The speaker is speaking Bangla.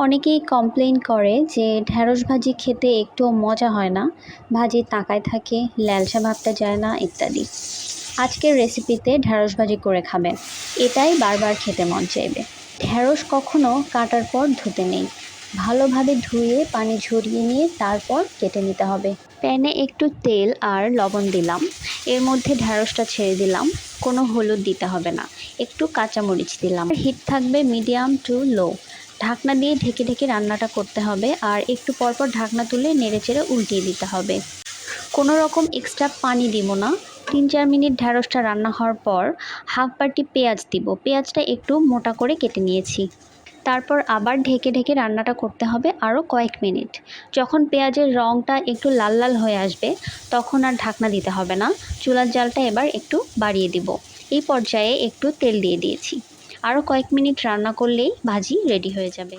অনেকেই কমপ্লেইন করে যে ঢ্যাঁড়স ভাজি খেতে একটুও মজা হয় না, ভাজি তাকায় থাকে, ল্যালসা ভাবটা যায় না ইত্যাদি। আজকের রেসিপিতে ঢ্যাঁড়স ভাজি করে খাবেন, এটাই বারবার খেতে মন চাইবে। ঢ্যাঁড়স কখনো কাটার পর ধুতে নেই, ভালোভাবে ধুয়ে পানি ঝরিয়ে নিয়ে তারপর কেটে নিতে হবে। প্যানে একটু তেল আর লবণ দিলাম, এর মধ্যে ঢ্যাঁড়সটা ছেড়ে দিলাম। কোনো হলুদ দিতে হবে না, একটু কাঁচামরিচ দিলাম। হিট থাকবে মিডিয়াম টু লো। ঢাকনা দিয়ে ঢেকে ঢেকে রান্নাটা করতে হবে, আর একটু পরপর ঢাকনা তুলে নেড়েচেড়ে উল্টিয়ে দিতে হবে। কোনো রকম এক্সট্রা পানি দিব না। 3-4 মিনিট ঢ্যাঁড়সটা রান্না হওয়ার পর হাফ বাটি পেঁয়াজ দিব। পেঁয়াজটা একটু মোটা করে কেটে নিয়েছি। তারপর আবার ঢেকে ঢেকে রান্নাটা করতে হবে আরও কয়েক মিনিট। যখন পেঁয়াজের রঙটা একটু লাল লাল হয়ে আসবে তখন আর ঢাকনা দিতে হবে না, চুলার জালটা এবার একটু বাড়িয়ে দিব। এই পর্যায়ে একটু তেল দিয়ে দিয়েছি। আরও কয়েক মিনিট রান্না করলেই ভাজি রেডি হয়ে যাবে।